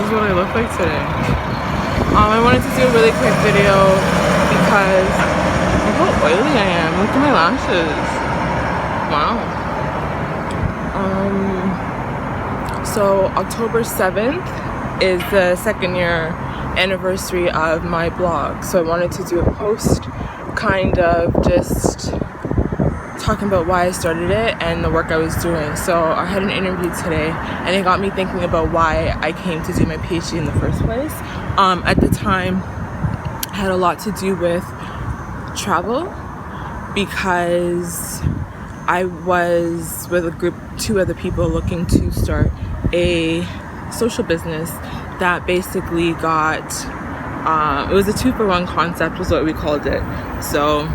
is what I look like today. I wanted to do a really quick video because look how oily I am. Look at my lashes. Wow. So October 7th is the second year anniversary of my blog. So I wanted to do a post kind of just talking about why I started it and the work I was doing. So I had an interview today and it got me thinking about why I came to do my PhD in the first place. At the time, it had a lot to do with travel because I was with a group, 2 other people looking to start a social business that basically got, it was a 2-for-1 concept was what we called it. So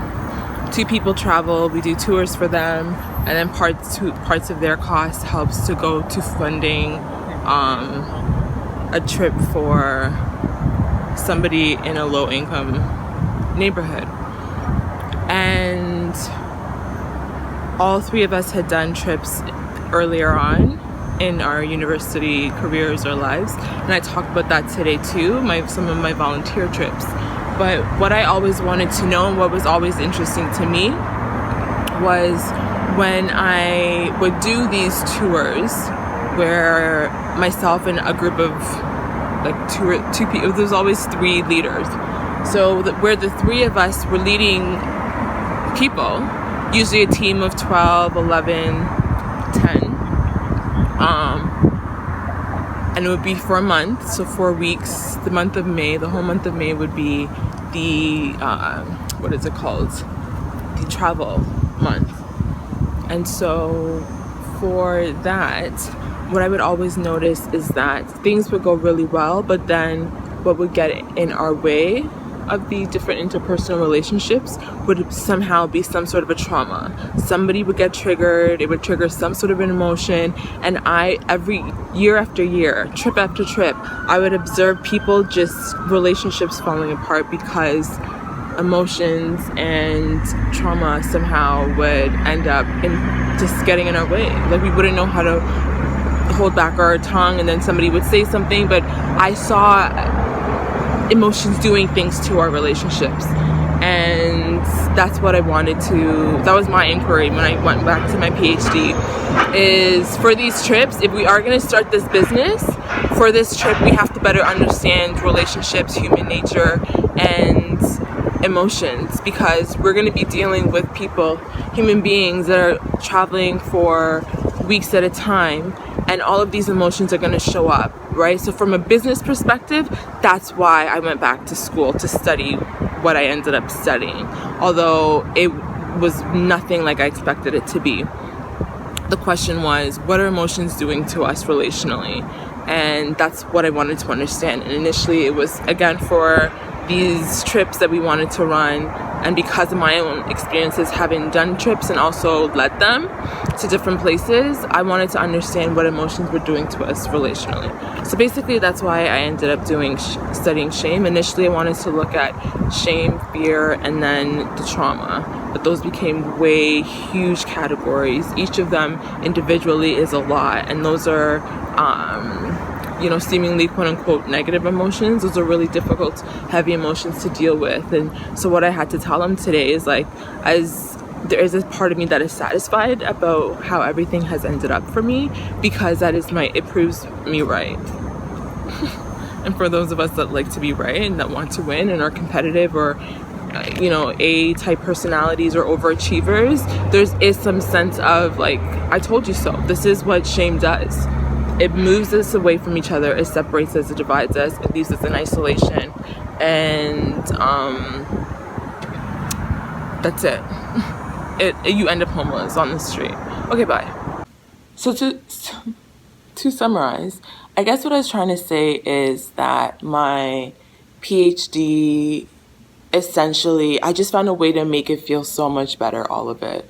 2 people travel, we do tours for them, and then parts of their cost helps to go to funding a trip for somebody in a low-income neighborhood. And all 3 of us had done trips earlier on in our university careers or lives, and I talked about that today too, some of my volunteer trips. But what I always wanted to know and what was always interesting to me was when I would do these tours where myself and a group of like 2 people, there's always 3 leaders. So where the 3 of us were leading people, usually a team of 12, 11, 10. And it would be for a month, so 4 weeks. The month of May, the whole month of May would be the, what is it called? The travel month. And so for that, what I would always notice is that things would go really well, but then what would get in our way of the different interpersonal relationships would somehow be some sort of a trauma. Somebody would get triggered, it would trigger some sort of an emotion, and every year after year, trip after trip, I would observe people just relationships falling apart because emotions and trauma somehow would end up in just getting in our way. Like we wouldn't know how to hold back our tongue, and then somebody would say something, but I saw emotions doing things to our relationships, and that's what I wanted to, that was my inquiry when I went back to my PhD, is for these trips, if we are going to start this business, for this trip we have to better understand relationships, human nature, and emotions, because we're going to be dealing with people, human beings that are traveling for weeks at a time, and all of these emotions are going to show up, right? So from a business perspective, that's why I went back to school to study what I ended up studying, although it was nothing like I expected it to be. The question was, what are emotions doing to us relationally? And that's what I wanted to understand. And initially it was, again, for these trips that we wanted to run, and because of my own experiences having done trips and also led them to different places, I wanted to understand what emotions were doing to us relationally. So basically that's why I ended up studying shame. Initially I wanted to look at shame, fear, and then the trauma, but those became way huge categories. Each of them individually is a lot, and those are seemingly quote-unquote negative emotions. Those are really difficult, heavy emotions to deal with. And so what I had to tell them today is, like, as there is a part of me that is satisfied about how everything has ended up for me, because it proves me right. And for those of us that like to be right and that want to win and are competitive, or A-type personalities or overachievers, is some sense of, like, I told you so. This is what shame does. It moves us away from each other. It separates us. It divides us. It leaves us in isolation. And that's it. You end up homeless on the street. Okay, bye. So to summarize, I guess what I was trying to say is that my PhD, essentially, I just found a way to make it feel so much better, all of it.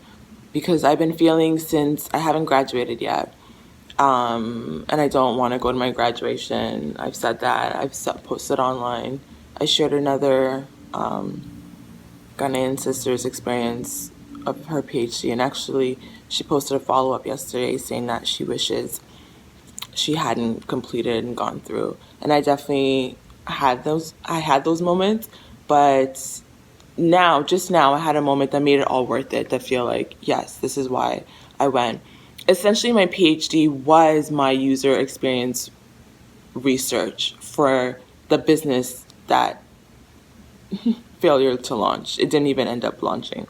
Because I've been feeling, since I haven't graduated yet, and I don't want to go to my graduation. I've said that. I've posted online. I shared another Ghanaian sister's experience of her PhD, and actually she posted a follow-up yesterday saying that she wishes she hadn't completed and gone through. And I definitely had those moments, but just now I had a moment that made it all worth it, to feel like, yes, this is why I went. Essentially, my PhD was my user experience research for the business that failure to launch. It didn't even end up launching.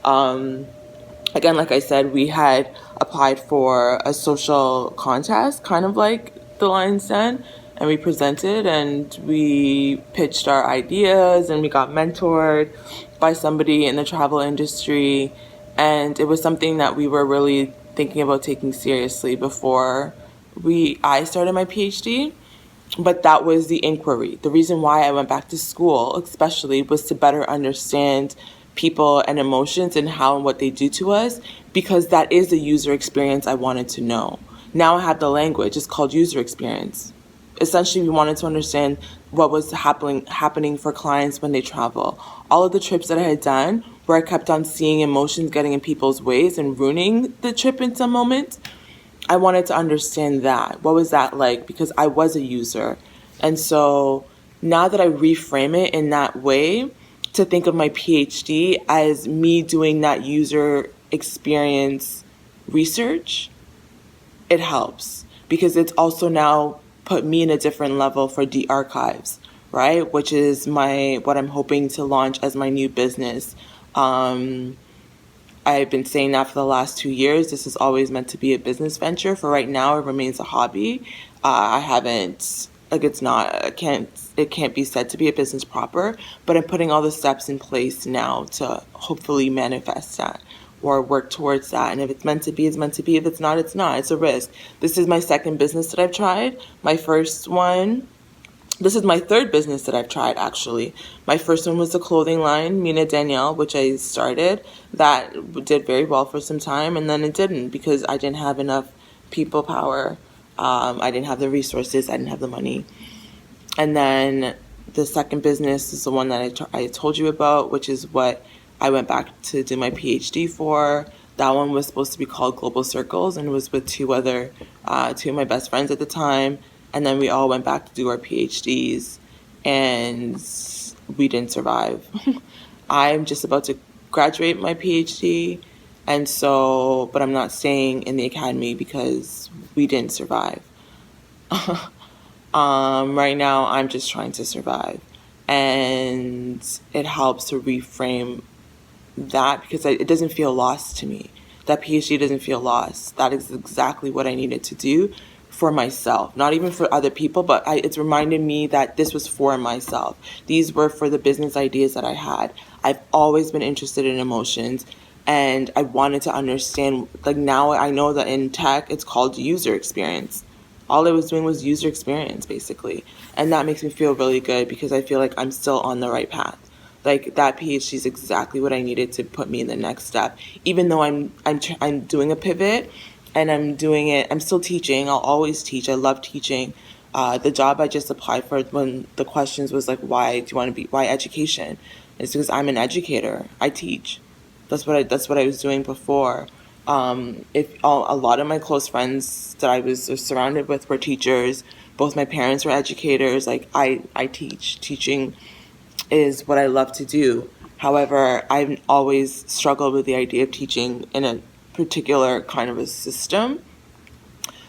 Again, like I said, we had applied for a social contest, kind of like the Lion's Den, and we presented and we pitched our ideas and we got mentored by somebody in the travel industry. And it was something that we were really thinking about taking seriously before I started my PhD. But that was the inquiry. The reason why I went back to school, especially, was to better understand people and emotions and how and what they do to us, because that is the user experience I wanted to know. Now I have the language. It's called user experience. Essentially, we wanted to understand what was happening for clients when they travel. All of the trips that I had done, where I kept on seeing emotions getting in people's ways and ruining the trip in some moments, I wanted to understand that. What was that like? Because I was a user. And so now that I reframe it in that way, to think of my PhD as me doing that user experience research, it helps. Because it's also now put me in a different level for Dee'Archives, right? Which is what I'm hoping to launch as my new business. I've been saying that for the last 2 years. This is always meant to be a business venture. For right now, it remains a hobby. I haven't, like, it can't be said to be a business proper, but I'm putting all the steps in place now to hopefully manifest that or work towards that. And if it's meant to be, it's meant to be. If it's not, it's not. It's a risk. This is my second business that I've tried. This is my third business that I've tried, actually. My first one was the clothing line, Mina Danielle, which I started. That did very well for some time, and then it didn't because I didn't have enough people power. I didn't have the resources. I didn't have the money. And then the second business is the one that I told you about, which is what I went back to do my PhD for. That one was supposed to be called Global Circles, and it was with two of my best friends at the time. And then we all went back to do our PhDs, and we didn't survive. I'm just about to graduate my PhD, but I'm not staying in the academy because we didn't survive. Right now, I'm just trying to survive, and it helps to reframe that because it doesn't feel lost to me. That PhD doesn't feel lost. That is exactly what I needed to do for myself, not even for other people, but it's reminded me that this was for myself. These were for the business ideas that I had. I've always been interested in emotions, and I wanted to understand, like, now I know that in tech, it's called user experience. All I was doing was user experience, basically. And that makes me feel really good because I feel like I'm still on the right path. Like, that PhD is exactly what I needed to put me in the next step. Even though I'm doing a pivot and I'm still teaching. I'll always teach. I love teaching. The job I just applied for, when the questions was like, why education? It's because I'm an educator. I teach. That's what I was doing before. A lot of my close friends that I was surrounded with were teachers. Both my parents were educators. Like, I teach. Teaching is what I love to do. However, I've always struggled with the idea of teaching in a particular kind of a system.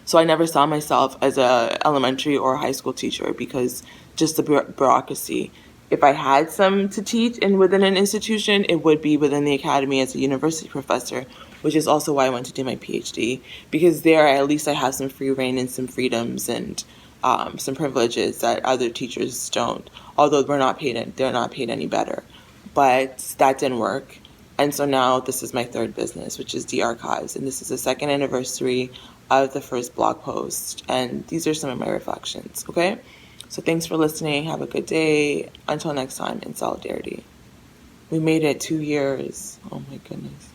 So I never saw myself as a elementary or high school teacher because just the bureaucracy. If I had some to teach within an institution, it would be within the academy as a university professor, which is also why I went to do my PhD, because there at least I have some free reign and some freedoms and some privileges that other teachers don't, although they're not paid any better. But that didn't work. And so now this is my third business, which is Dee'Archives. And this is the second anniversary of the first blog post. And these are some of my reflections, okay? So thanks for listening. Have a good day. Until next time, in solidarity. We made it 2 years. Oh my goodness.